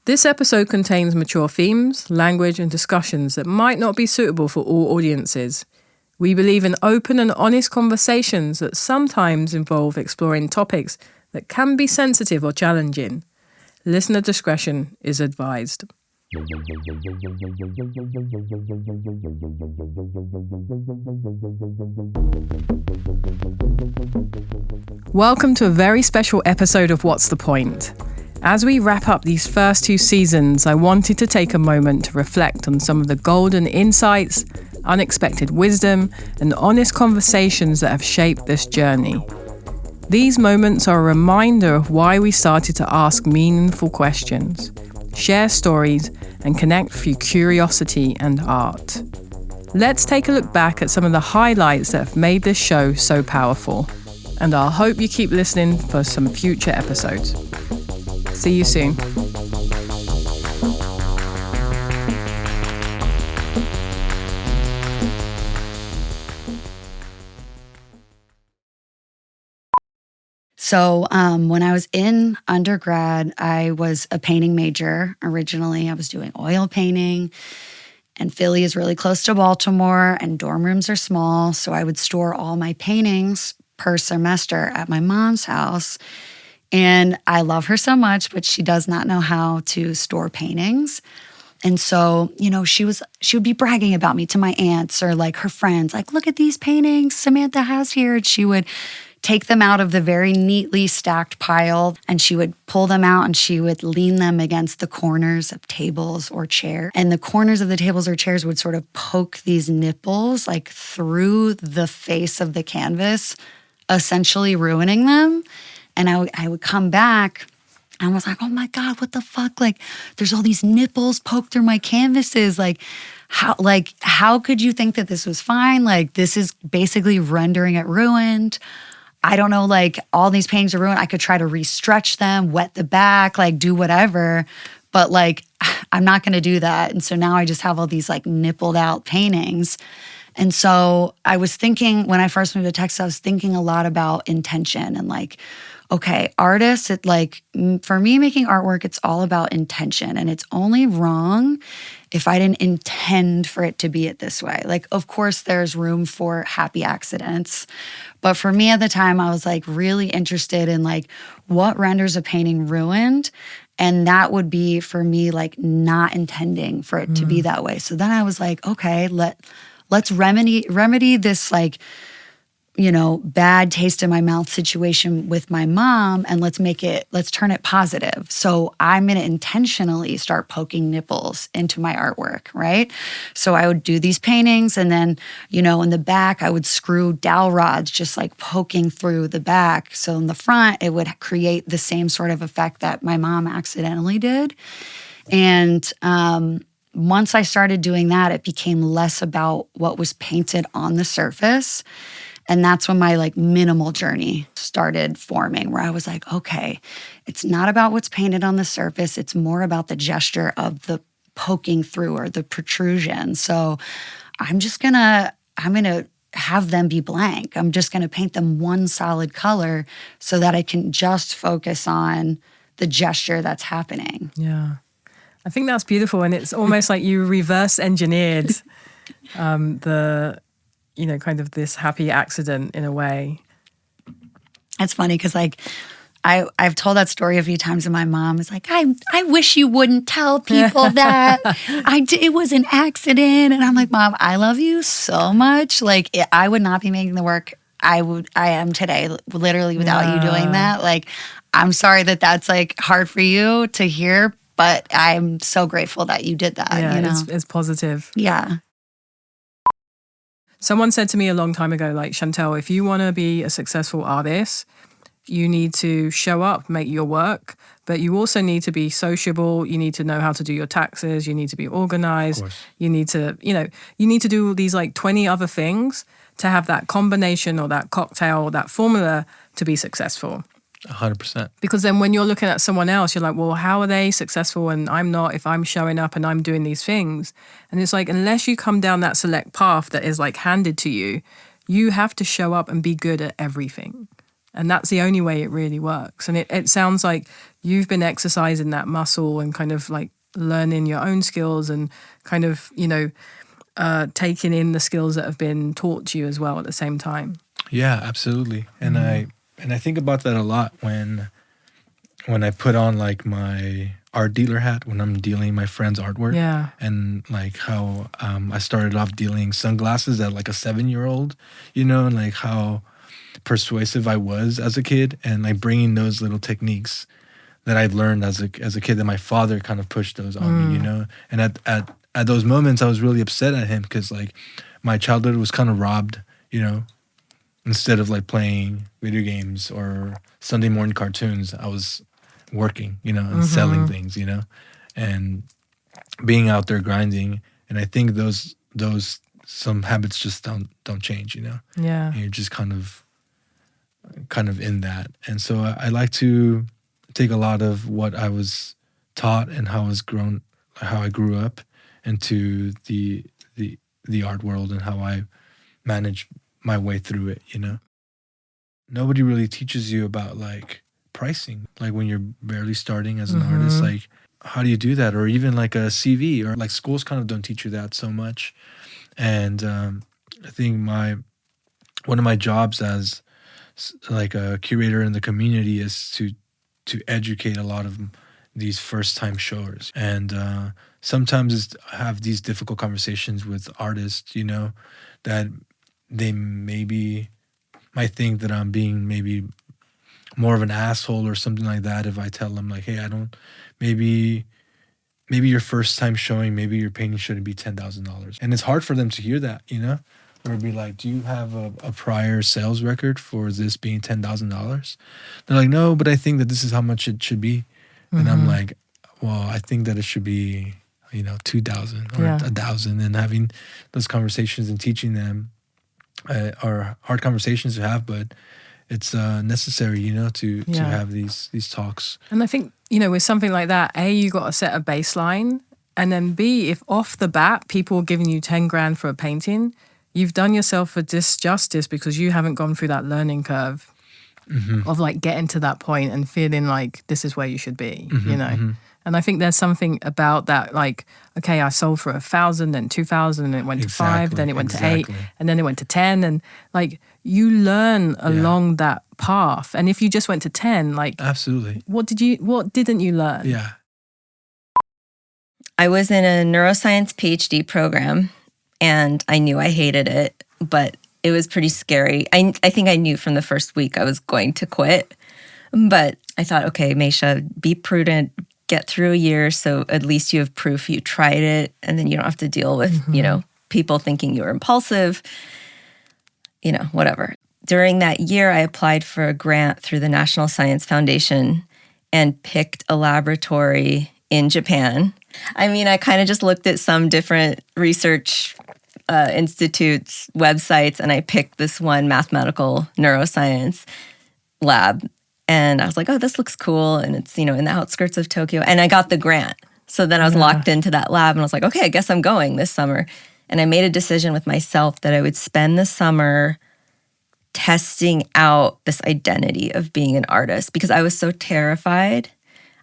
This episode contains mature themes, language, and discussions that might not be suitable for all audiences. We believe in open and honest conversations that sometimes involve exploring topics that can be sensitive or challenging. Listener discretion is advised. Welcome to a very special episode of What's the Point? As we wrap up these first 2 seasons, I wanted to take a moment to reflect on some of the golden insights, unexpected wisdom, and honest conversations that have shaped this journey. These moments are a reminder of why we started to ask meaningful questions, share stories, and connect through curiosity and art. Let's take a look back at some of the highlights that have made this show so powerful. And I'll hope you keep listening for some future episodes. See you soon. So when I was in undergrad, I was a painting major originally. I was doing oil painting, and Philly is really close to Baltimore, and dorm rooms are small. So I would store all my paintings per semester at my mom's house. And I love her so much, but she does not know how to store paintings. And so, she would be bragging about me to my aunts or like her friends, like, look at these paintings Samantha has here. And she would take them out of the very neatly stacked pile, and she would pull them out and she would lean them against the corners of tables or chairs. And the corners of the tables or chairs would sort of poke these nipples like through the face of the canvas, essentially ruining them. And I would come back and I was like, oh my God, what the fuck? Like, there's all these nipples poked through my canvases. How could you think that this was fine? Like, this is basically rendering it ruined. I don't know, like, all these paintings are ruined. I could try to restretch them, wet the back, like, do whatever. But, like, I'm not going to do that. And so now I just have all these, like, nippled out paintings. And so I was thinking, when I first moved to Texas, I was thinking a lot about intention and, like, okay, artists, for me making artwork, it's all about intention. And it's only wrong if I didn't intend for it to be it this way. Like, of course, there's room for happy accidents. But for me at the time, I was like really interested in like what renders a painting ruined. And that would be for me like not intending for it to be that way. So then I was like, okay, let's remedy this like, bad taste in my mouth situation with my mom, and let's turn it positive. So I'm going to intentionally start poking nipples into my artwork, right? So I would do these paintings, and then, in the back, I would screw dowel rods just like poking through the back. So in the front, it would create the same sort of effect that my mom accidentally did. And once I started doing that, it became less about what was painted on the surface. And that's when my like minimal journey started forming, where I was like, okay, it's not about what's painted on the surface. It's more about the gesture of the poking through or the protrusion. So I'm going to have them be blank. I'm just going to paint them one solid color so that I can just focus on the gesture that's happening. Yeah. I think that's beautiful. And it's almost like you reverse engineered kind of this happy accident in a way. It's funny because like I've told that story a few times, and my mom is like, I wish you wouldn't tell people that. It was an accident. And I'm like, Mom, I love you so much. Like, I would not be making the work I am today, literally without you doing that. Like, I'm sorry that that's like hard for you to hear, but I'm so grateful that you did that. Yeah, it's positive. Yeah. Someone said to me a long time ago, like, Shantell, if you want to be a successful artist, you need to show up, make your work, but you also need to be sociable. You need to know how to do your taxes. You need to be organized. You need to, you need to do all these like 20 other things to have that combination or that cocktail or that formula to be successful. 100%. Because then when you're looking at someone else, you're like, well, how are they successful and I'm not, if I'm showing up and I'm doing these things? And it's like, unless you come down that select path that is like handed to you, you have to show up and be good at everything. And that's the only way it really works. And it sounds like you've been exercising that muscle and kind of like learning your own skills and kind of, taking in the skills that have been taught to you as well at the same time. Yeah, absolutely. And I think about that a lot when I put on like my art dealer hat when I'm dealing my friend's artwork. Yeah. And like how I started off dealing sunglasses at like a 7-year-old, and like how persuasive I was as a kid, and like bringing those little techniques that I'd learned as a kid, that my father kind of pushed those on me, And at those moments, I was really upset at him because like my childhood was kind of robbed, Instead of like playing video games or Sunday morning cartoons, I was working, and selling things, and being out there grinding. And I think those some habits just don't change, Yeah. And you're just kind of in that. And so I like to take a lot of what I was taught and how I grew up into the art world and how I manage my way through it, Nobody really teaches you about like pricing, like when you're barely starting as an artist, like how do you do that? Or even like a CV, or like schools kind of don't teach you that so much. And I think one of my jobs as like a curator in the community is to educate a lot of these first-time showers. And sometimes have these difficult conversations with artists, that they maybe might think that I'm being maybe more of an asshole or something like that if I tell them like, hey, maybe your first time showing, maybe your painting shouldn't be $10,000. And it's hard for them to hear that, Or it'd be like, do you have a prior sales record for this being $10,000? They're like, no, but I think that this is how much it should be. And I'm like, well, I think that it should be, 2,000 or 1,000. And having those conversations and teaching them are hard conversations to have, but it's necessary, to have these talks. And I think, with something like that, A, you got to set a baseline. And then B, if off the bat, people are giving you 10 grand for a painting, you've done yourself a disjustice because you haven't gone through that learning curve of like getting to that point and feeling like this is where you should be, And I think there's something about that, like, okay, I sold for 1,000, then 2,000, and it went to 5, then it went to 8, and then it went to 10. And like, you learn along that path. And if you just went to 10, like, absolutely, what didn't you learn? Yeah. I was in a neuroscience PhD program, and I knew I hated it, but it was pretty scary. I think I knew from the first week I was going to quit, but I thought, okay, Maysha, be prudent, get through a year so at least you have proof you tried it, and then you don't have to deal with, people thinking you were impulsive, whatever. During that year, I applied for a grant through the National Science Foundation and picked a laboratory in Japan. I mean, I kind of just looked at some different research institutes' websites, and I picked this one mathematical neuroscience lab. And I was like, oh, this looks cool. And it's, in the outskirts of Tokyo. And I got the grant. So then I was locked into that lab, and I was like, okay, I guess I'm going this summer. And I made a decision with myself that I would spend the summer testing out this identity of being an artist because I was so terrified.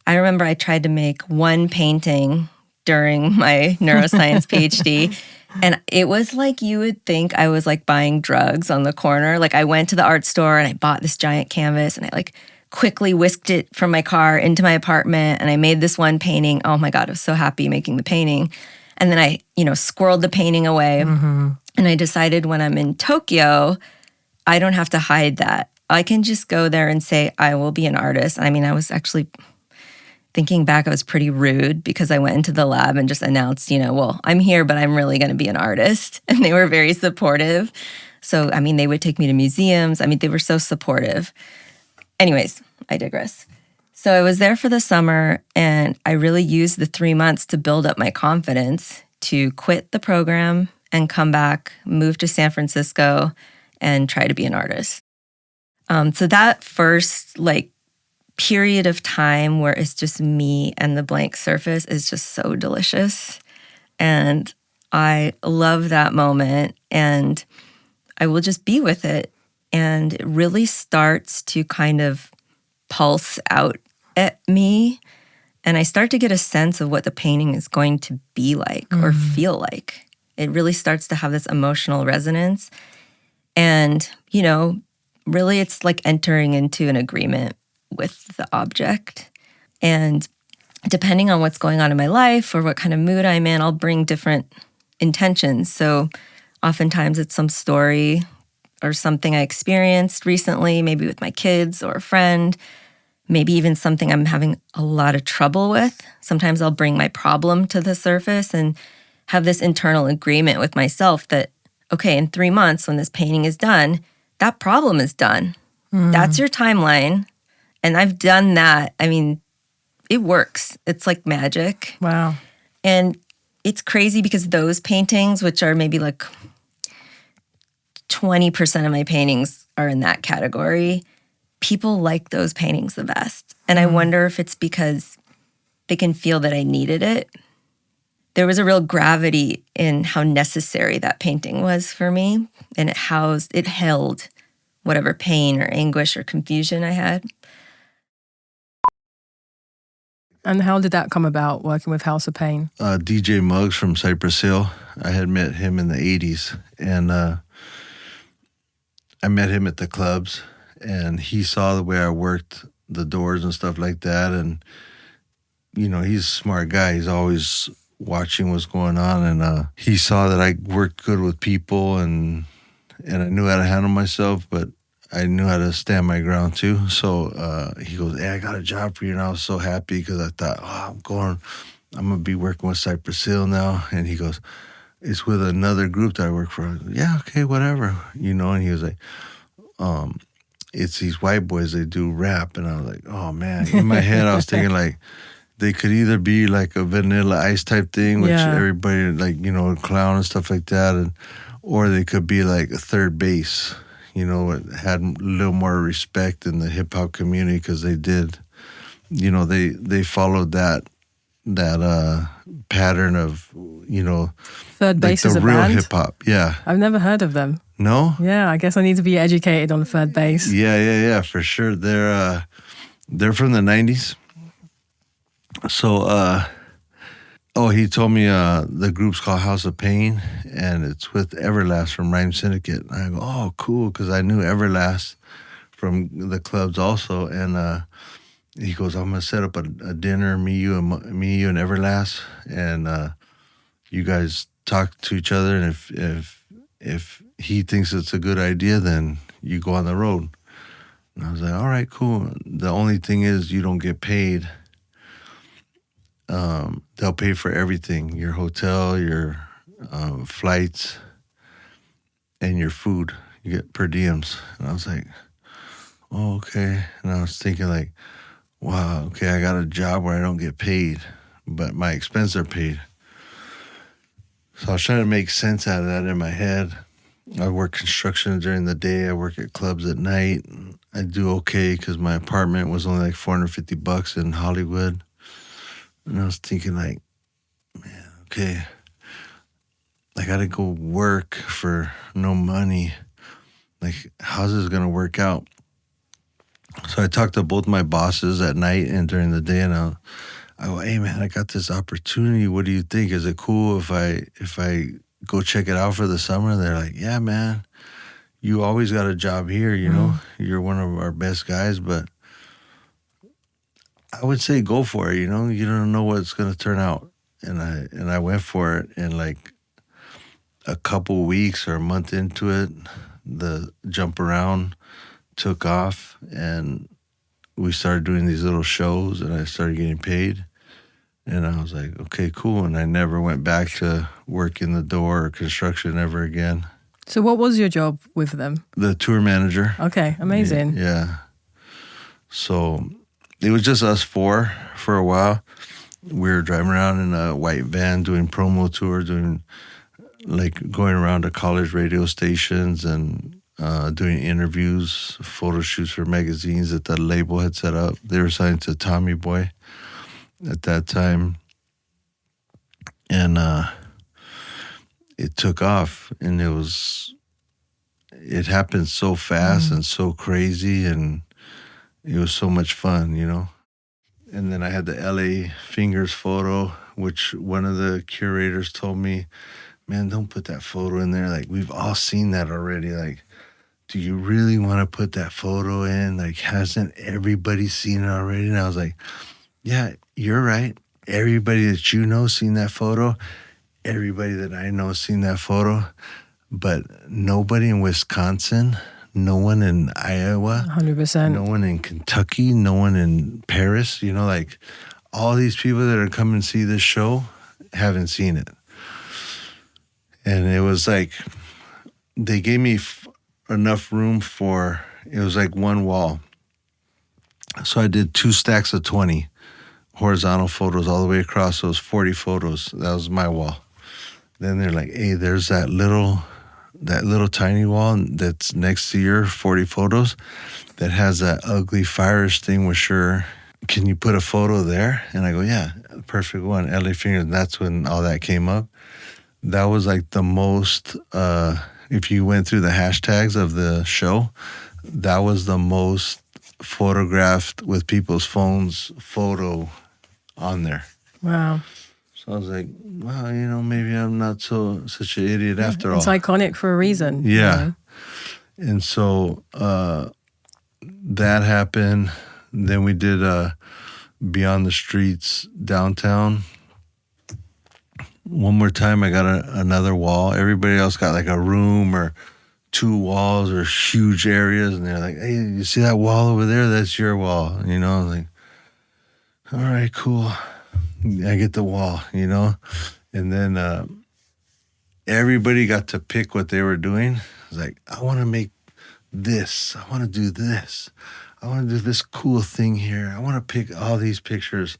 I remember I tried to make one painting during my neuroscience PhD, and it was like you would think I was like buying drugs on the corner. Like I went to the art store and I bought this giant canvas, and I like quickly whisked it from my car into my apartment, and I made this one painting. Oh my God, I was so happy making the painting. And then I, squirreled the painting away. And I decided when I'm in Tokyo, I don't have to hide that. I can just go there and say, I will be an artist. I mean, I was actually thinking back, I was pretty rude because I went into the lab and just announced, well, I'm here, but I'm really going to be an artist. And they were very supportive. So, I mean, they would take me to museums. I mean, they were so supportive. Anyways, I digress. So I was there for the summer, and I really used the 3 months to build up my confidence to quit the program and come back, move to San Francisco, and try to be an artist. So that first period of time where it's just me and the blank surface is just so delicious. And I love that moment, and I will just be with it. And it really starts to kind of pulse out at me, and I start to get a sense of what the painting is going to be like or feel like. It really starts to have this emotional resonance. And, you know, really it's like entering into an agreement with the object. And depending on what's going on in my life or what kind of mood I'm in, I'll bring different intentions. So oftentimes it's some story or something I experienced recently, maybe with my kids or a friend, maybe even something I'm having a lot of trouble with. Sometimes I'll bring my problem to the surface and have this internal agreement with myself that, okay, in 3 months when this painting is done, that problem is done. That's your timeline. And I've done that. I mean, it works. It's like magic. Wow. And it's crazy because those paintings, which are maybe like 20% of my paintings are in that category, people like those paintings the best. And I wonder if it's because they can feel that I needed it. There was a real gravity in how necessary that painting was for me. And it held whatever pain or anguish or confusion I had. And how did that come about, working with House of Pain? DJ Muggs from Cypress Hill. I had met him in the 80s. And I met him at the clubs. And he saw the way I worked the doors and stuff like that. And, you know, he's a smart guy. He's always watching what's going on. And he saw that I worked good with people and I knew how to handle myself, but I knew how to stand my ground too. So he goes, hey, I got a job for you. And I was so happy because I thought, I'm going to be working with Cypress Hill now. And he goes, it's with another group that I work for. I was, yeah, okay, whatever. You know, and he was like, it's these white boys, they do rap. And I was like, oh man. In my head, I was thinking like, they could either be like a Vanilla Ice type thing, which everybody like, you know, clown and stuff like that. Or they could be like a third base. You know, it had a little more respect in the hip hop community because they did, you know, they followed that pattern of, you know, Third Base like is the a real band? hip hop. Yeah. I've never heard of them. No? Yeah, I guess I need to be educated on Third Base. Yeah, for sure. They're from the 90s. So, he told me the group's called House of Pain, and it's with Everlast from Rhyme Syndicate. And I go, oh, cool, because I knew Everlast from the clubs also. And he goes, I'm gonna set up a dinner, me, you, and Everlast, and you guys talk to each other. And if he thinks it's a good idea, then you go on the road. And I was like, all right, cool. The only thing is, you don't get paid. They'll pay for everything, your hotel, your flights, and your food. You get per diems. And I was like, oh, okay. And I was thinking like, wow, okay, I got a job where I don't get paid, but my expenses are paid. So I was trying to make sense out of that in my head. I work construction during the day. I work at clubs at night. I do okay because my apartment was only like $450 in Hollywood. And I was thinking like, man, okay, I got to go work for no money. Like, how's this going to work out? So I talked to both my bosses at night and during the day, and I go, hey man, I got this opportunity. What do you think? Is it cool if I go check it out for the summer? And they're like, yeah, man, you always got a job here, you know? You're one of our best guys, but I would say go for it, you know? You don't know what's going to turn out. And I went for it, and like a couple weeks or a month into it, the jump around took off, and we started doing these little shows, and I started getting paid. And I was like, okay, cool. And I never went back to work in the door or construction ever again. So what was your job with them? The tour manager. Okay, amazing. Yeah. So it was just us four for a while. We were driving around in a white van doing promo tours, going around to college radio stations and doing interviews, photo shoots for magazines that the label had set up. They were signed to Tommy Boy at that time. And it took off, and it happened so fast and so crazy, and it was so much fun, you know? And then I had the LA Fingers photo, which one of the curators told me, man, don't put that photo in there. Like, we've all seen that already. Like, do you really want to put that photo in? Like, hasn't everybody seen it already? And I was like, yeah, you're right. Everybody that you know seen that photo. Everybody that I know seen that photo. But nobody in Wisconsin, no one in Iowa, 100%. no one in Kentucky, no one in Paris, you know, like all these people that are coming to see this show haven't seen it. And it was like, they gave me enough room for, it was like one wall. So I did 2 stacks of 20 horizontal photos all the way across. Those 40 photos. That was my wall. Then they're like, hey, there's that little tiny wall that's next to your 40 photos that has that ugly fire extinguisher. Can you put a photo there? And I go, yeah, perfect one. LA Fingers. And that's when all that came up. That was like the most, if you went through the hashtags of the show, that was the most photographed with people's phones photo on there. Wow. So I was like, wow, you know, maybe I'm not such an idiot after all. It's iconic for a reason. Yeah. You know? And so that happened. Then we did Beyond the Streets downtown. One more time, I got another wall. Everybody else got like a room or 2 walls or huge areas. And they're like, hey, you see that wall over there? That's your wall. You know, I was like, all right, cool. I get the wall, you know? And then everybody got to pick what they were doing. I was like, I want to make this. I want to do this. I want to do this cool thing here. I want to pick all these pictures.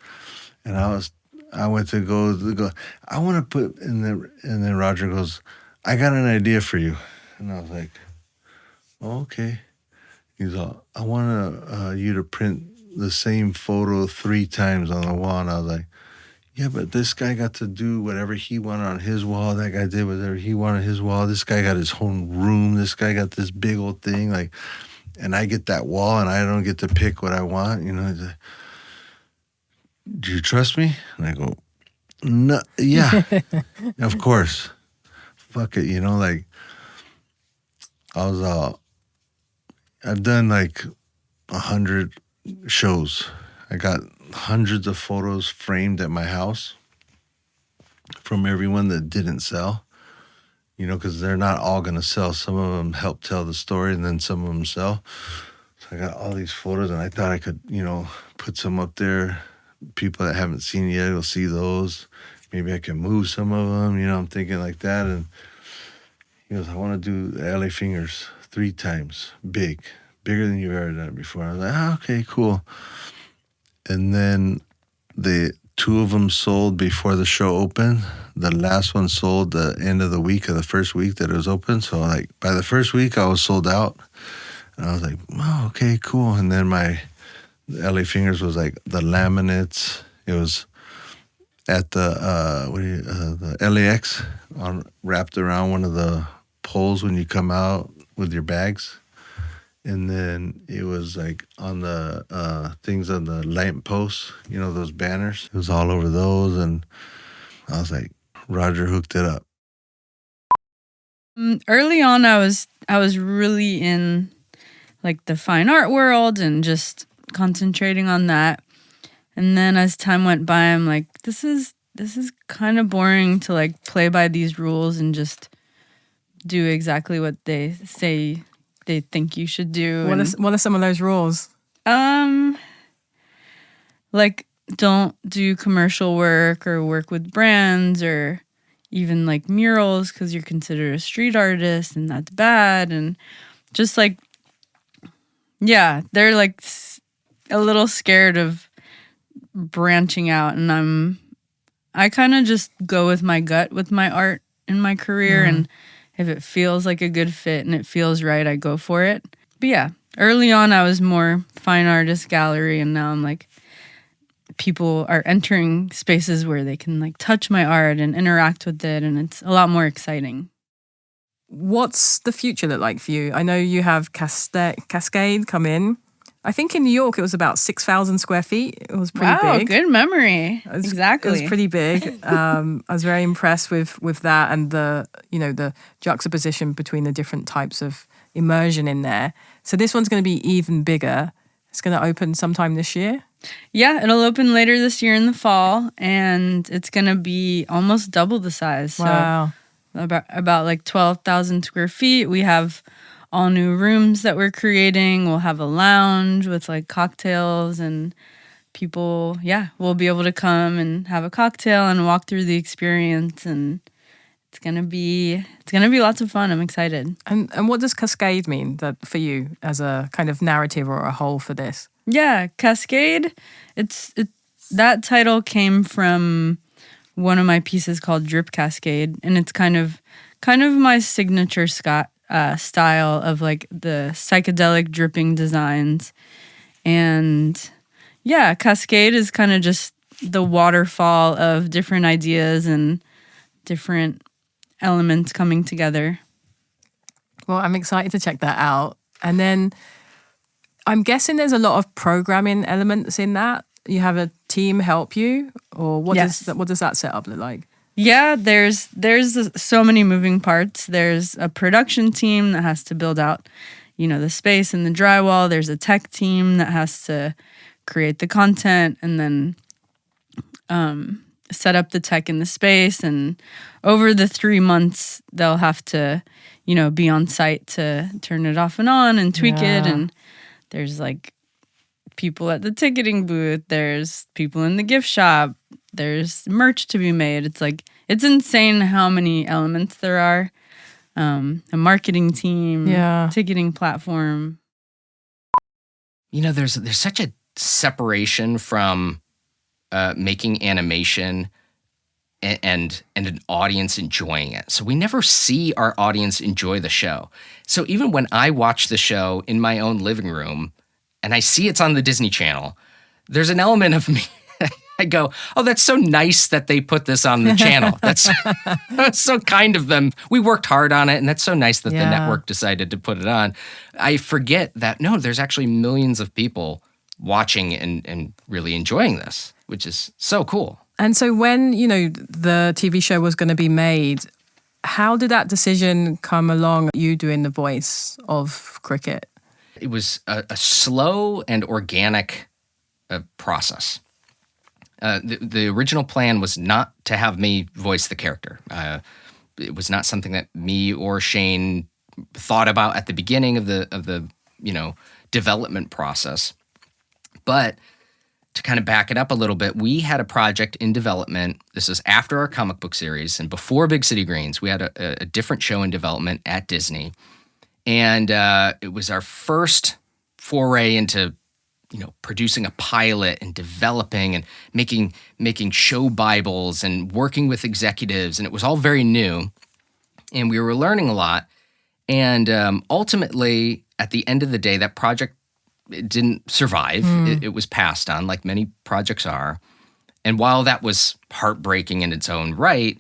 And I went to go. I want to put and then Roger goes, I got an idea for you. And I was like, oh, okay. He's all, I want you to print the same photo 3 times on the wall. And I was like, yeah, but this guy got to do whatever he wanted on his wall. That guy did whatever he wanted on his wall. This guy got his own room. This guy got this big old thing. Like, and I get that wall, and I don't get to pick what I want. You know, he's like, do you trust me? And I go, no, yeah, of course. Fuck it, you know, like, I've done like 100 shows. I got hundreds of photos framed at my house from everyone that didn't sell, you know, because they're not all going to sell. Some of them help tell the story, and then some of them sell. So I got all these photos, and I thought I could, you know, put some up there. People that haven't seen it yet will see those. Maybe I can move some of them, you know, I'm thinking like that. And he goes, I want to do the LA Fingers 3 times, bigger than you've ever done it before. I was like, okay, cool. And then the 2 of them sold before the show opened. The last one sold the end of the week of the first week that it was open. So like by the first week I was sold out. And I was like, oh, okay, cool. And then my LA Fingers was like the laminates. It was at the LAX wrapped around one of the poles when you come out with your bags. And then it was like on the things on the lamp posts, you know, those banners. It was all over those. And I was like, Roger hooked it up. Early on, I was really in like the fine art world and just concentrating on that. And then as time went by, I'm like, this is kind of boring to like play by these rules and just do exactly what they say they think you should do. What are some of those rules? Like don't do commercial work or work with brands or even like murals because you're considered a street artist and that's bad. And just like, yeah, they're like a little scared of branching out. And I kind of just go with my gut with my art in my career. And if it feels like a good fit and it feels right, I go for it. But yeah, early on I was more fine artist gallery, and now I'm like, people are entering spaces where they can like touch my art and interact with it, and it's a lot more exciting. What's the future look like for you? I know you have Cascade come in. I think in New York it was about 6,000 square feet. It was pretty big. Good memory. Exactly. It was pretty big. I was very impressed with that and the juxtaposition between the different types of immersion in there. So this one's going to be even bigger. It's going to open sometime this year. Yeah, it'll open later this year in the fall, and it's going to be almost double the size. Wow. So about like 12,000 square feet. We have all new rooms that we're creating. We'll have a lounge with like cocktails, and people, will be able to come and have a cocktail and walk through the experience, and it's gonna be lots of fun. I'm excited. And what does Cascade mean for you as a kind of narrative or a whole for this? Yeah, Cascade. That title came from one of my pieces called Drip Cascade, and it's kind of my signature style of like the psychedelic dripping designs. And yeah, Cascade is kind of just the waterfall of different ideas and different elements coming together. Well, I'm excited to check that out. And then I'm guessing there's a lot of programming elements in that. You have a team help you, or what does that setup look like? Yeah, there's so many moving parts. There's a production team that has to build out, the space and the drywall. There's a tech team that has to create the content and then set up the tech in the space. And over the 3 months, they'll have to, be on site to turn it off and on and tweak it. And there's like people at the ticketing booth. There's people in the gift shop. There's merch to be made. It's insane how many elements there are. A marketing team, ticketing platform. There's such a separation from making animation and an audience enjoying it. So we never see our audience enjoy the show. So even when I watch the show in my own living room and I see it's on the Disney Channel, there's an element of me, I go, oh, that's so nice that they put this on the channel. That's so kind of them. We worked hard on it, and that's so nice that the network decided to put it on. I forget that, no, there's actually millions of people watching and really enjoying this, which is so cool. And so when, the TV show was going to be made, how did that decision come along, you doing the voice of Cricket? It was a slow and organic process. The original plan was not to have me voice the character. It was not something that me or Shane thought about at the beginning of the development process. But to kind of back it up a little bit, we had a project in development. This is after our comic book series and before Big City Greens. We had a different show in development at Disney. And it was our first foray into, producing a pilot and developing and making show Bibles and working with executives. And it was all very new. And we were learning a lot. And ultimately, at the end of the day, that project didn't survive. It was passed on, like many projects are. And while that was heartbreaking in its own right,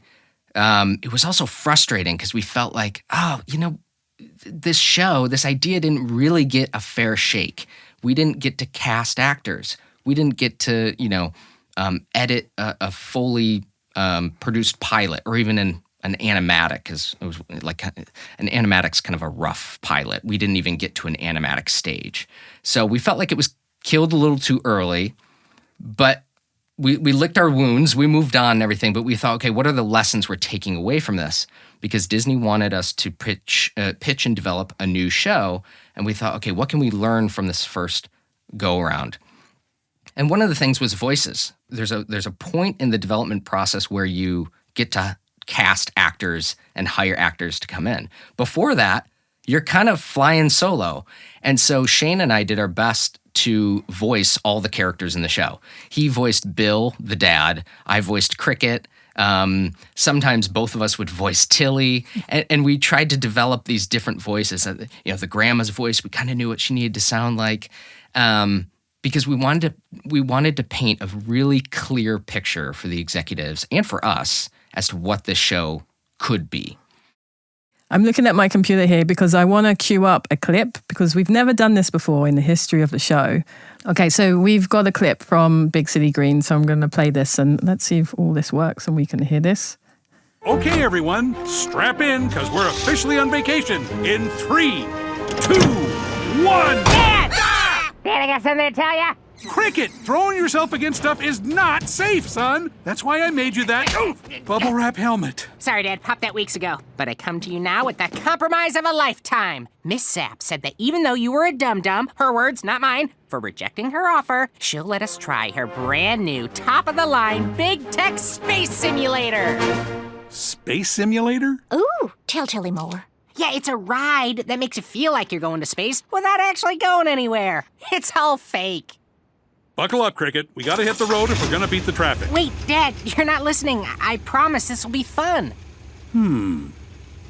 it was also frustrating because we felt like, this idea didn't really get a fair shake. We didn't get to cast actors. We didn't get to, edit a fully produced pilot or even an animatic, because it was like an animatic's kind of a rough pilot. We didn't even get to an animatic stage. So we felt like it was killed a little too early, but we licked our wounds, we moved on and everything, but we thought, okay, what are the lessons we're taking away from this? Because Disney wanted us to pitch and develop a new show, and we thought, okay, what can we learn from this first go-around? And one of the things was voices. There's a point in the development process where you get to cast actors and hire actors to come in. Before that, you're kind of flying solo. And so Shane and I did our best to voice all the characters in the show. He voiced Bill, the dad. I voiced Cricket. Sometimes both of us would voice Tilly. And we tried to develop these different voices. The grandma's voice, we kind of knew what she needed to sound like. Because we wanted to paint a really clear picture for the executives and for us as to what this show could be. I'm looking at my computer here because I want to queue up a clip because we've never done this before in the history of the show. Okay, so we've got a clip from Big City Green, so I'm going to play this and let's see if all this works and we can hear this. Okay, everyone, strap in because we're officially on vacation in 3, 2, 1. Dad! Dad, I got something to tell ya. Cricket, throwing yourself against stuff is not safe, son. That's why I made you that bubble wrap helmet. Sorry, Dad, popped that weeks ago. But I come to you now with the compromise of a lifetime. Miss Sapp said that even though you were a dum-dum, her words, not mine, for rejecting her offer, she'll let us try her brand new, top-of-the-line, big-tech space simulator. Space simulator? Ooh, tell me more. Yeah, it's a ride that makes you feel like you're going to space without actually going anywhere. It's all fake. Buckle up, Cricket. We gotta hit the road if we're gonna beat the traffic. Wait, Dad, you're not listening. I promise this will be fun.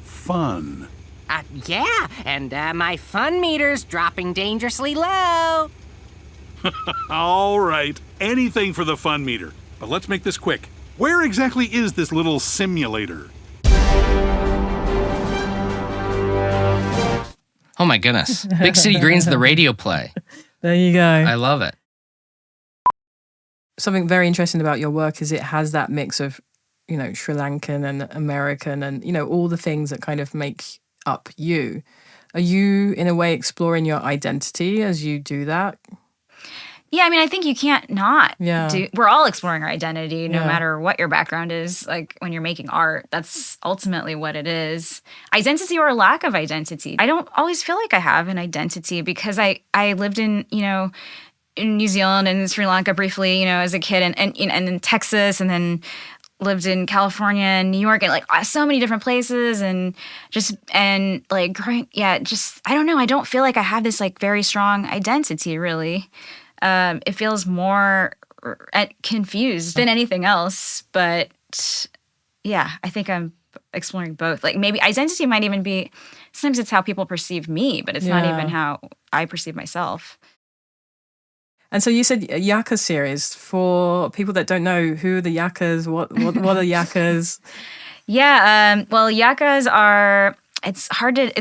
Fun. Yeah, and my fun meter's dropping dangerously low. All right, anything for the fun meter. But let's make this quick. Where exactly is this little simulator? Oh my goodness. Big City Green's the radio play. There you go. I love it. Something very interesting about your work is it has that mix of, Sri Lankan and American and, all the things that kind of make up you. Are you, in a way, exploring your identity as you do that? Yeah, I mean, I think you can't not Yeah. we're all exploring our identity, no Yeah. matter what your background is. Like, when you're making art, that's ultimately what it is. Identity or lack of identity. I don't always feel like I have an identity because I lived in New Zealand and Sri Lanka briefly, as a kid, and in Texas, and then lived in California and New York, and like so many different places, and growing, I don't know. I don't feel like I have this like very strong identity, really. It feels more confused than anything else, but yeah, I think I'm exploring both. Like, maybe identity might even be, sometimes it's how people perceive me, but it's not even how I perceive myself. And so you said Yaka series. For people that don't know, who are the Yakas? What are Yakas? Yeah, well, Yakas are, it's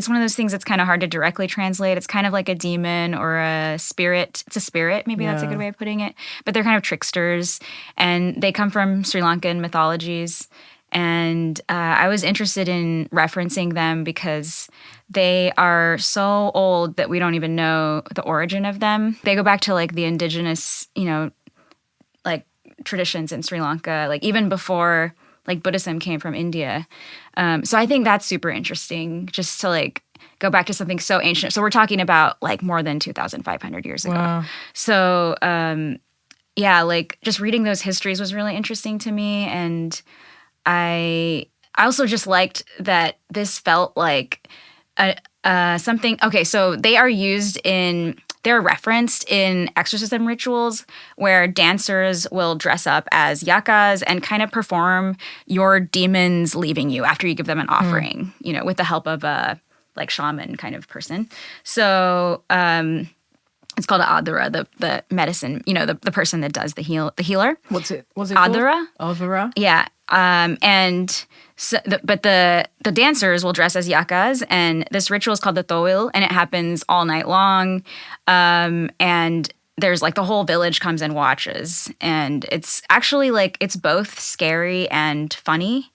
one of those things that's kind of hard to directly translate. It's kind of like a demon or a spirit. It's a spirit, maybe that's a good way of putting it. But they're kind of tricksters, and they come from Sri Lankan mythologies. And I was interested in referencing them because they are so old that we don't even know the origin of them. They go back to like the indigenous, like traditions in Sri Lanka, like even before like Buddhism came from India. So I think that's super interesting, just to like go back to something so ancient. So we're talking about like more than 2,500 years ago. Wow. So like just reading those histories was really interesting to me. And I also just liked that this felt like something. Okay, so they're referenced in exorcism rituals where dancers will dress up as yakas and kind of perform your demons leaving you after you give them an offering, with the help of a like shaman kind of person. So it's called Adara, the medicine, the person that does the healer. What's it Adara? called? Adara? Yeah. And so, but the dancers will dress as yakas, and this ritual is called the Toil, and it happens all night long. And there's like the whole village comes and watches, and it's actually like it's both scary and funny.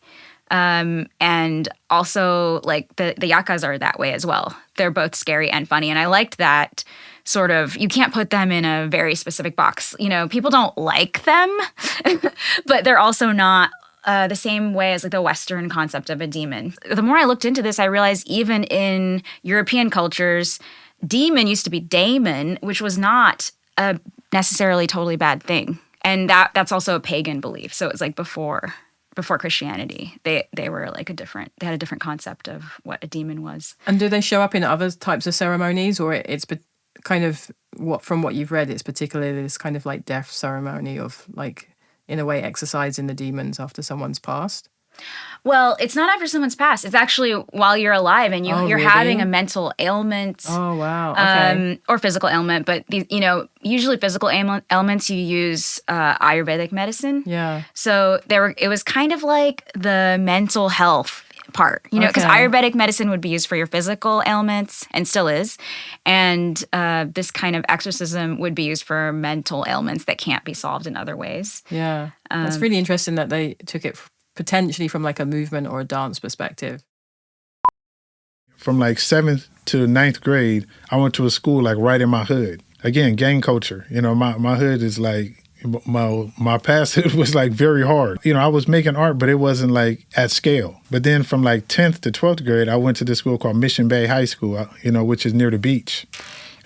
And also like the yakas are that way as well. They're both scary and funny, and I liked that. Sort of, you can't put them in a very specific box. People don't like them, but they're also not the same way as like the Western concept of a demon. The more I looked into this, I realized even in European cultures, demon used to be daemon, which was not a necessarily totally bad thing. And that's also a pagan belief. So it's like before Christianity, they were like they had a different concept of what a demon was. And do they show up in other types of ceremonies, or it's kind of from what you've read, it's particularly this kind of like death ceremony of like, in a way, exorcising the demons after someone's passed? Well, it's not after someone's passed. It's actually while you're alive and you're really? having a mental ailment. Oh, wow. Okay. Or physical ailment. But, usually physical ailments, you use Ayurvedic medicine. Yeah. So it was kind of like the mental health part, you know, because Okay. Ayurvedic medicine would be used for your physical ailments and still is. And this kind of exorcism would be used for mental ailments that can't be solved in other ways. Yeah. That's really interesting that they took it potentially from like a movement or a dance perspective. From like 7th to 9th grade, I went to a school like right in my hood. Again, gang culture. You know, my hood is like, my past was like very hard. You know, I was making art, but it wasn't like at scale. But then from like 10th to 12th grade, I went to this school called Mission Bay High School, you know, which is near the beach.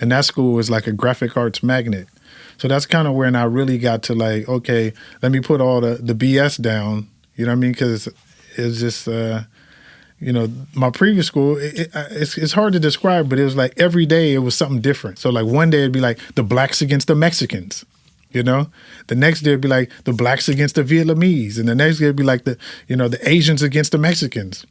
And that school was like a graphic arts magnet. So that's kind of when I really got to like, okay, let me put all the BS down, you know what I mean? Because it's just, you know, my previous school, it's hard to describe, but it was like every day it was something different. So like one day it'd be like the blacks against the Mexicans. You know, the next day it'd be like the blacks against the Vietnamese, and the next day it'd be like the Asians against the Mexicans.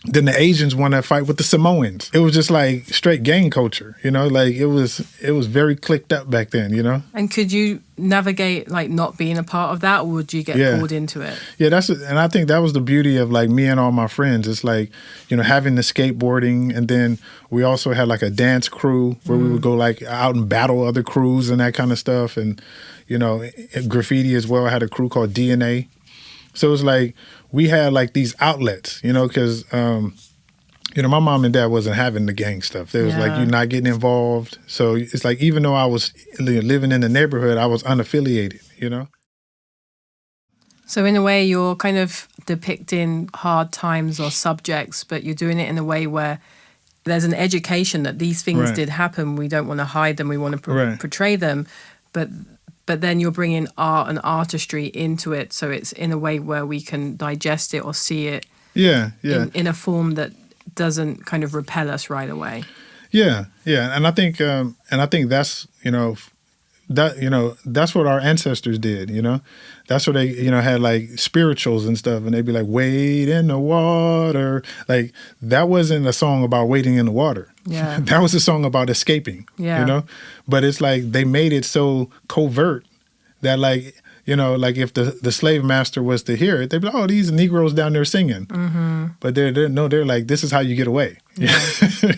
Then the Asians want to fight with the Samoans. It was just like straight gang culture, you know, like it was very clicked up back then, you know. And could you navigate like not being a part of that, or would you get pulled into it? Yeah, and I think that was the beauty of like me and all my friends. It's like, you know, having the skateboarding, and then we also had like a dance crew where we would go like out and battle other crews and that kind of stuff. And, you know, graffiti as well. I had a crew called DNA. So it was like we had like these outlets, you know, because, you know, my mom and dad wasn't having the gang stuff. They was like, you're not getting involved. So it's like, even though I was living in the neighborhood, I was unaffiliated, you know? So in a way, you're kind of depicting hard times or subjects, but you're doing it in a way where there's an education that these things did happen. We don't want to hide them. We want to portray them. But then you're bringing art and artistry into it. So it's in a way where we can digest it or see it in a form that doesn't kind of repel us right away. Yeah. And I think that's, you know, that's what our ancestors did, you know. That's what they, you know, had like spirituals and stuff, and they'd be like, wade in the water. Like, that wasn't a song about wading in the water. Yeah. That was a song about escaping, you know. But it's like they made it so covert that, like, you know, like if the slave master was to hear it, they'd be like, oh, these Negroes down there singing. Mm-hmm. But they're like, this is how you get away. Yeah.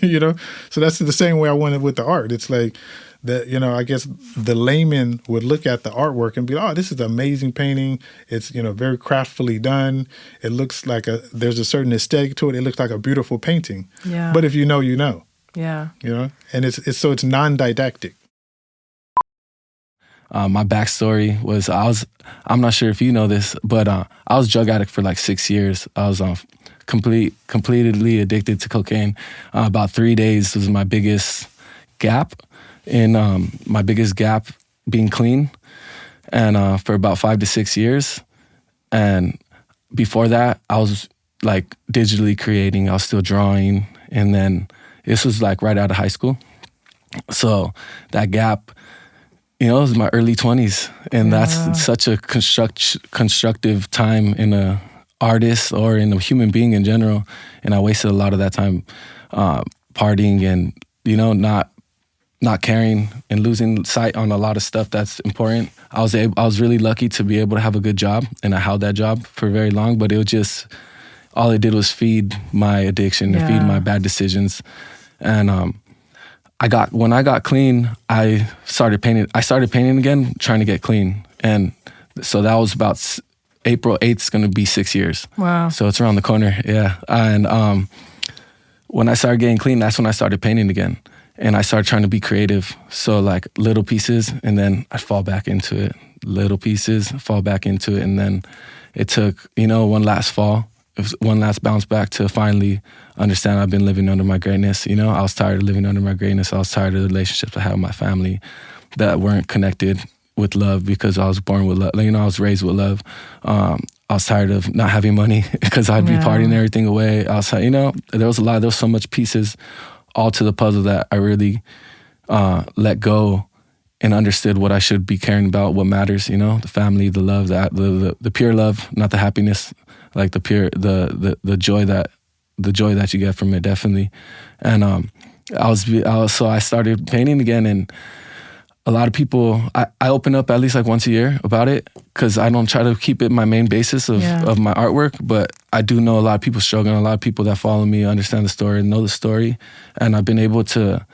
You know? So that's the same way I wanted with the art. It's like, that, you know, I guess the layman would look at the artwork and be like, oh, this is an amazing painting. It's, you know, very craftfully done. It looks like there's a certain aesthetic to it. It looks like a beautiful painting. Yeah. But if you know, you know. Yeah. You know? And it's non-didactic. My backstory was I'm not sure if you know this, but I was a drug addict for like 6 years. I was completely addicted to cocaine. About 3 days was my biggest gap being clean, and for about 5 to 6 years. And before that, I was like digitally creating. I was still drawing, and then this was like right out of high school. So that gap, you know, it was my early 20s, and that's such a constructive time in a artist or in a human being in general. And I wasted a lot of that time partying and, you know, not caring and losing sight on a lot of stuff that's important. I was really lucky to be able to have a good job, and I held that job for very long, but it was just, all it did was feed my addiction and feed my bad decisions. And when I got clean, I started painting again, trying to get clean. And so that was about April 8th, it's going to be 6 years. Wow. So it's around the corner, yeah. And when I started getting clean, that's when I started painting again. And I started trying to be creative. So like little pieces, and then I'd fall back into it. Little pieces, fall back into it. And then it took, you know, one last fall, one last bounce back to finally understand I've been living under my greatness. You know, I was tired of living under my greatness. I was tired of the relationships I had with my family that weren't connected with love, because I was born with love. You know, I was raised with love. I was tired of not having money because I'd be partying everything away. I was, you know, there was so much pieces all to the puzzle that I really let go and understood what I should be caring about, what matters, you know, the family, the love, the pure love, not the happiness, like the joy that you get from it, definitely. And so I started painting again, and a lot of people, I open up at least like once a year about it because I don't try to keep it my main basis of my artwork, but I do know a lot of people struggling, a lot of people that follow me understand the story, know the story, and I've been able to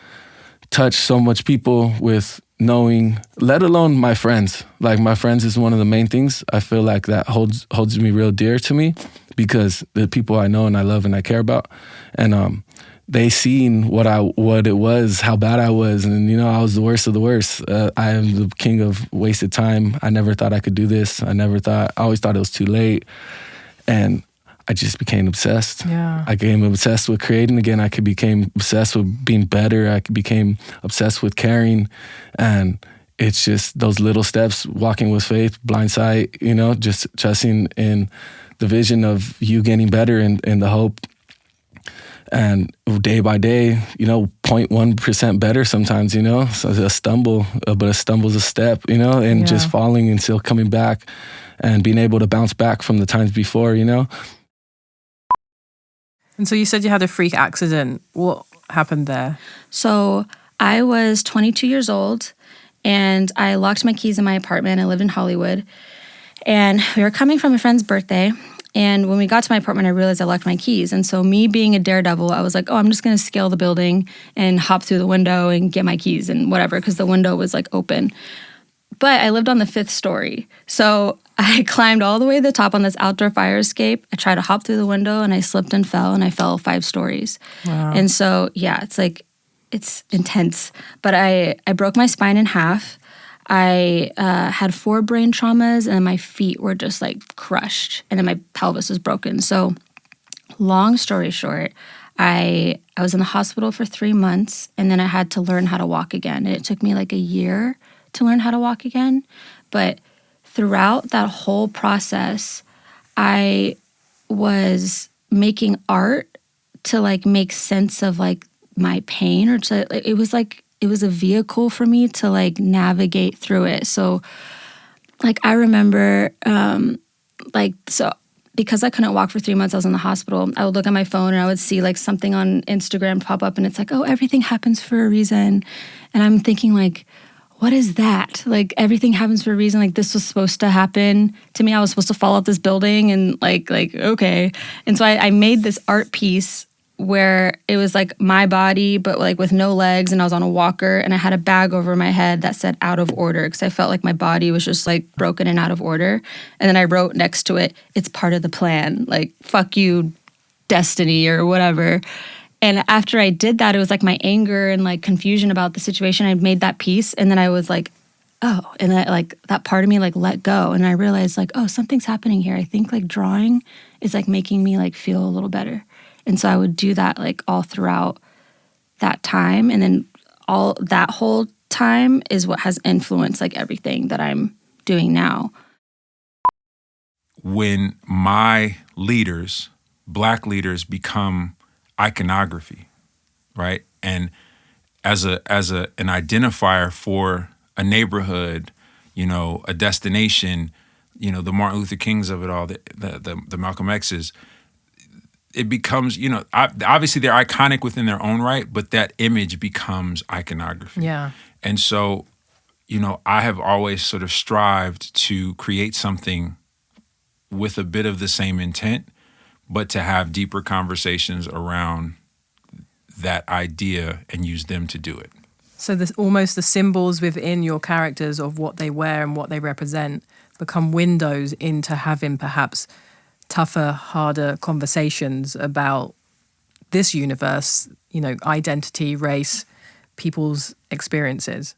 touch so much people with knowing, let alone my friends. Like my friends is one of the main things. I feel like that holds me real dear to me because the people I know and I love and I care about, and they seen what it was, how bad I was, and you know I was the worst of the worst. I am the king of wasted time. I never thought I could do this. I always thought it was too late, and I just became obsessed. Yeah. I became obsessed with creating again. I became obsessed with being better. I became obsessed with caring, and it's just those little steps, walking with faith, blind sight, you know, just trusting in the vision of you getting better and the hope. And day by day, you know, 0.1% better sometimes, you know, so a stumble, but a stumble's a step, you know, and just falling and still coming back and being able to bounce back from the times before, you know. And so you said you had a freak accident. What happened there? So I was 22 years old and I locked my keys in my apartment. I lived in Hollywood and we were coming from a friend's birthday. And when we got to my apartment, I realized I locked my keys. And so me being a daredevil, I was like, oh, I'm just going to scale the building and hop through the window and get my keys and whatever, because the window was like open. But I lived on the 5th story. So I climbed all the way to the top on this outdoor fire escape. I tried to hop through the window and I slipped and fell and I fell 5 stories. Wow. And so, yeah, it's intense. But I broke my spine in half. I had 4 brain traumas and my feet were just like crushed and then my pelvis was broken. So long story short, I was in the hospital for 3 months and then I had to learn how to walk again. And it took me like a year to learn how to walk again. But throughout that whole process, I was making art to like make sense of like my pain or to, like, it was a vehicle for me to like navigate through it. So like I remember because I couldn't walk for 3 months, I was in the hospital. I would look at my phone and I would see like something on Instagram pop up and it's like, oh, everything happens for a reason. And I'm thinking like, what is that? Like everything happens for a reason. Like this was supposed to happen to me. I was supposed to fall off this building and like, okay. And so I made this art piece where it was like my body, but like with no legs, and I was on a walker and I had a bag over my head that said out of order because I felt like my body was just like broken and out of order. And then I wrote next to it, it's part of the plan, like fuck you, destiny or whatever. And after I did that, it was like my anger and like confusion about the situation. I made that piece and then I was like, oh, and that like that part of me like let go. And I realized like, oh, something's happening here. I think like drawing is like making me like feel a little better. And so I would do that like all throughout that time. And then all that whole time is what has influenced like everything that I'm doing now. When my leaders, Black leaders, become iconography, right? And as an identifier for a neighborhood, you know, a destination, you know, the Martin Luther Kings of it all, the Malcolm X's, it becomes, you know, obviously they're iconic within their own right, but that image becomes iconography. Yeah. And so, you know, I have always sort of strived to create something with a bit of the same intent, but to have deeper conversations around that idea and use them to do it. So this, almost the symbols within your characters of what they wear and what they represent become windows into having perhaps tougher, harder conversations about this universe, you know, identity, race, people's experiences.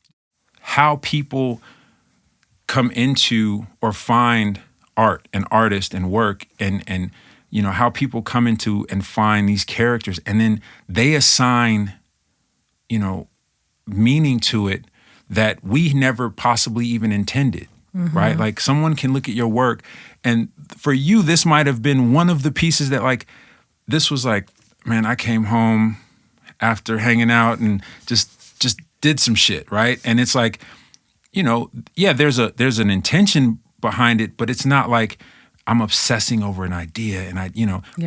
How people come into or find art and artists and work and you know, how people come into and find these characters and then they assign, you know, meaning to it that we never possibly even intended, right? Like someone can look at your work and for you, this might have been one of the pieces that like, this was like, man, I came home after hanging out and just did some shit, right? And it's like, you know, yeah, there's an intention behind it, but it's not like I'm obsessing over an idea and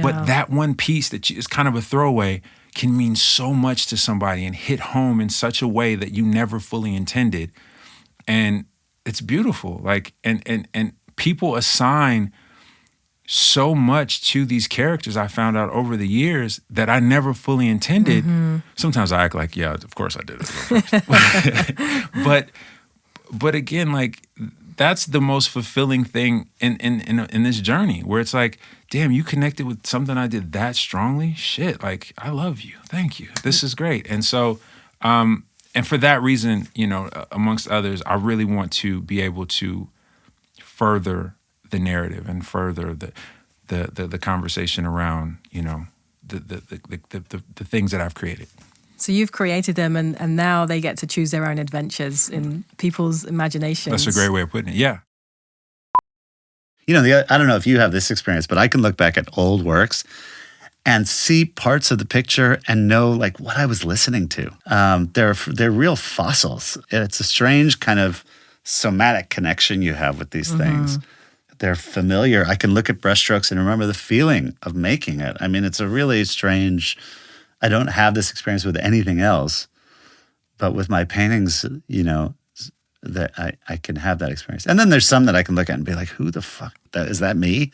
but that one piece that is kind of a throwaway can mean so much to somebody and hit home in such a way that you never fully intended. And it's beautiful. Like, and people assign so much to these characters, I found out over the years, that I never fully intended. Sometimes I act like, yeah, of course I did it. But again, like, that's the most fulfilling thing in this journey, where it's like, damn, you connected with something I did that strongly? Shit, like, I love you. Thank you. This is great. And so, and for that reason, you know, amongst others, I really want to be able to further the narrative and further the conversation around, you know, the things that I've created. So you've created them, and now they get to choose their own adventures in people's imaginations. That's a great way of putting it. Yeah. You know, I don't know if you have this experience, but I can look back at old works and see parts of the picture and know like what I was listening to. They're real fossils. It's a strange kind of somatic connection you have with these things. They're familiar. I can look at brushstrokes and remember the feeling of making it. I mean, it's a really strange. I don't have this experience with anything else, but with my paintings, you know, that I can have that experience. And then there's some that I can look at and be like, who the fuck, is that me?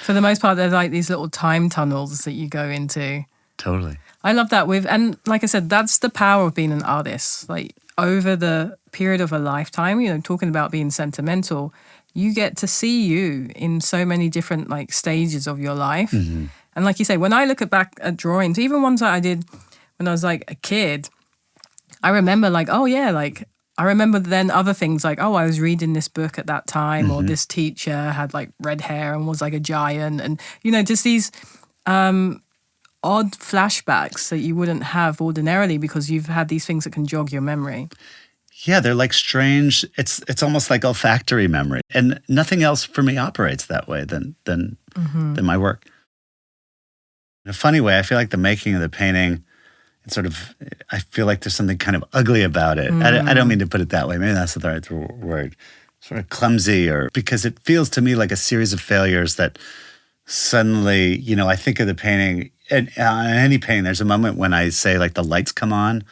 For the most part, they're like these little time tunnels that you go into. Totally. I love that and like I said, that's the power of being an artist. Like over the period of a lifetime, you know, talking about being sentimental, you get to see you in so many different like stages of your life. And like you say, when I look back at drawings, even ones that I did when I was like a kid, I remember like, oh yeah, like I remember then other things like, oh, I was reading this book at that time, or this teacher had like red hair and was like a giant. And, you know, just these odd flashbacks that you wouldn't have ordinarily because you've had these things that can jog your memory. Yeah, they're like strange. It's almost like olfactory memory. And nothing else for me operates that way than my work. In a funny way, I feel like the making of the painting, it's sort of, I feel like there's something kind of ugly about it. I don't mean to put it that way. Maybe that's the right word. Sort of clumsy, or because it feels to me like a series of failures that suddenly, you know, I think of the painting, and on any painting, there's a moment when I say like the lights come on.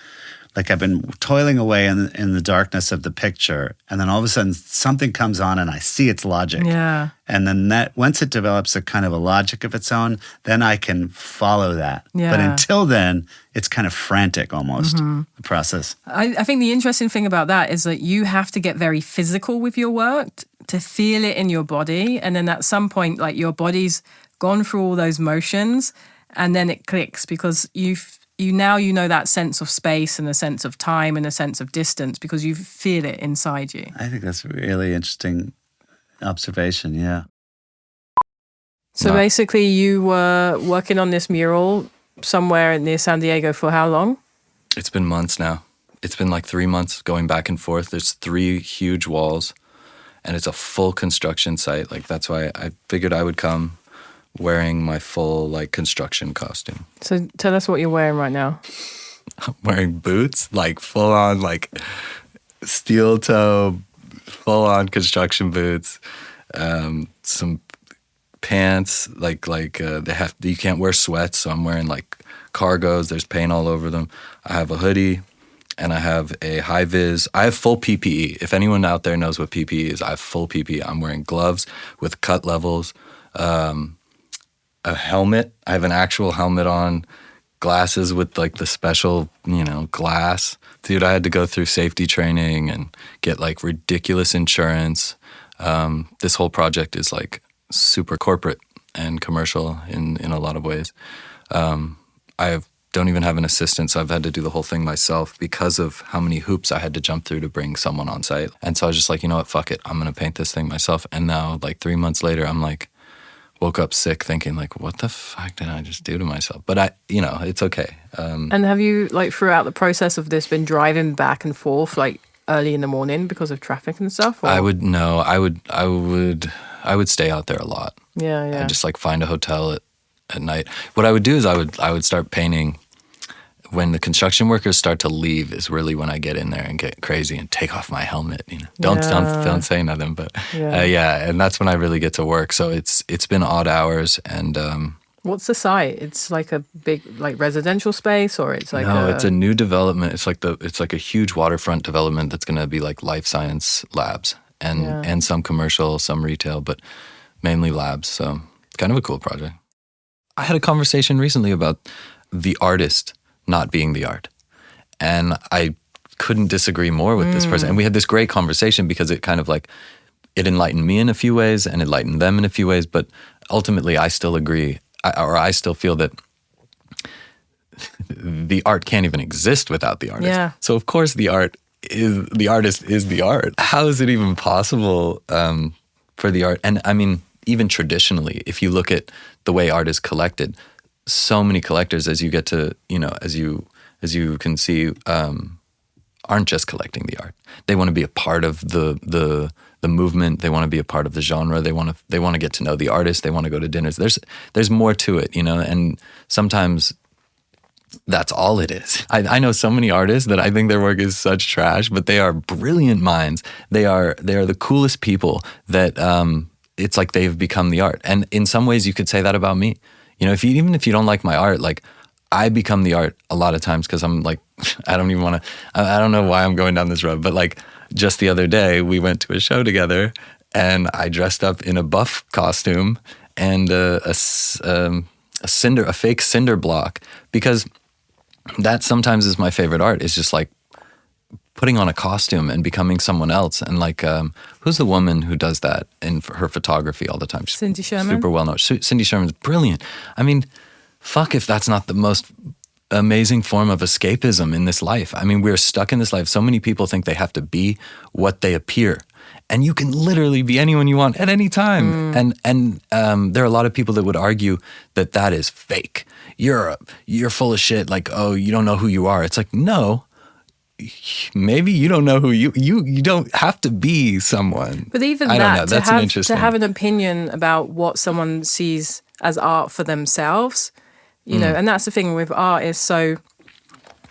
Like I've been toiling away in the darkness of the picture, and then all of a sudden something comes on and I see its logic. Yeah. And then that once it develops a kind of a logic of its own, then I can follow that. Yeah. But until then, it's kind of frantic almost, the process. I think the interesting thing about that is that you have to get very physical with your work to feel it in your body. And then at some point, like your body's gone through all those motions and then it clicks because you know that sense of space and a sense of time and a sense of distance because you feel it inside you. I think that's a really interesting observation, yeah. So basically you were working on this mural somewhere near San Diego for how long? It's been months now. It's been like 3 months going back and forth. There's 3 huge walls and it's a full construction site. Like that's why I figured I would come wearing my full like construction costume. So tell us what you're wearing right now. I'm wearing boots, like full on like steel toe, full on construction boots, some pants, you can't wear sweats, so I'm wearing like cargos. There's paint all over them. I have a hoodie and I have a high vis. I have full PPE. If anyone out there knows what PPE is, I have full PPE. I'm wearing gloves with cut levels, a helmet. I have an actual helmet on, glasses with like the special, you know, glass. Dude, I had to go through safety training and get like ridiculous insurance. This whole project is like super corporate and commercial in a lot of ways. I don't even have an assistant, so I've had to do the whole thing myself because of how many hoops I had to jump through to bring someone on site. And so I was just like, you know what, fuck it. I'm going to paint this thing myself. And now like 3 months later, I'm like, woke up sick thinking like, what the fuck did I just do to myself? But it's okay. And have you like throughout the process of this been driving back and forth like early in the morning because of traffic and stuff? Or? I would stay out there a lot. Yeah. And just like find a hotel at night. What I would do is I would start painting when the construction workers start to leave is really when I get in there and get crazy and take off my helmet. You know, don't say nothing, but and that's when I really get to work. So it's been odd hours, and What's the site? It's like a big residential space, or it's like it's a new development. It's like a huge waterfront development that's going to be like life science labs and some commercial, some retail, but mainly labs. So it's kind of a cool project. I had a conversation recently about the artist not being the art, and I couldn't disagree more with this person. And we had this great conversation because it kind of like it enlightened me in a few ways and enlightened them in a few ways, but ultimately I still agree. I still feel that the art can't even exist without the artist. Yeah. So of course the artist is the art. How is it even possible for the art? And I mean, even traditionally, if you look at the way art is collected, so many collectors, as you get to, as you can see, aren't just collecting the art. They want to be a part of the movement. They want to be a part of the genre. They want to get to know the artist. They want to go to dinners. There's more to it, and sometimes that's all it is. I know so many artists that I think their work is such trash, but they are brilliant minds. They are the coolest people that it's like they've become the art. And in some ways you could say that about me. Even if you don't like my art, like I become the art a lot of times because I'm like, I don't even want to, I don't know why I'm going down this road, but like just the other day we went to a show together and I dressed up in a buff costume and a fake cinder block, because that sometimes is my favorite art, is just like putting on a costume and becoming someone else. And like, who's the woman who does that in her photography all the time? She's Cindy Sherman. Super well known. Cindy Sherman's brilliant. I mean, fuck if that's not the most amazing form of escapism in this life. I mean, we're stuck in this life. So many people think they have to be what they appear. And you can literally be anyone you want at any time. And there are a lot of people that would argue that that is fake. You're full of shit. Like, oh, you don't know who you are. It's like, no, maybe you don't know who you don't have to be someone. But even I don't know. that, That's to have an opinion about what someone sees as art for themselves, and that's the thing with art, is so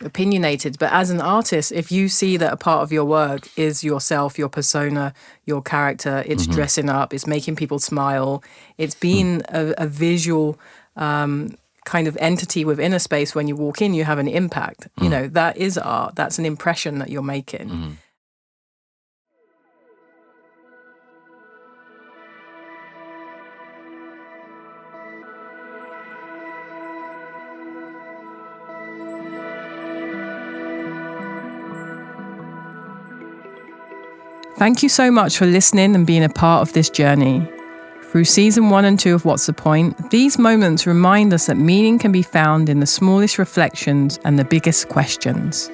opinionated. But as an artist, if you see that a part of your work is yourself, your persona, your character, it's dressing up, it's making people smile, it's being a visual kind of entity within a space. When you walk in, you have an impact. That is art. That's an impression that you're making. Thank you so much for listening and being a part of this journey. Through season 1 and 2 of What's the Point, these moments remind us that meaning can be found in the smallest reflections and the biggest questions.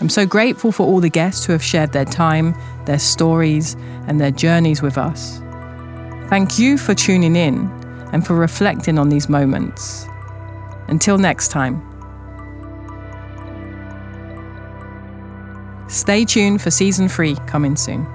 I'm so grateful for all the guests who have shared their time, their stories, and their journeys with us. Thank you for tuning in and for reflecting on these moments. Until next time. Stay tuned for season 3 coming soon.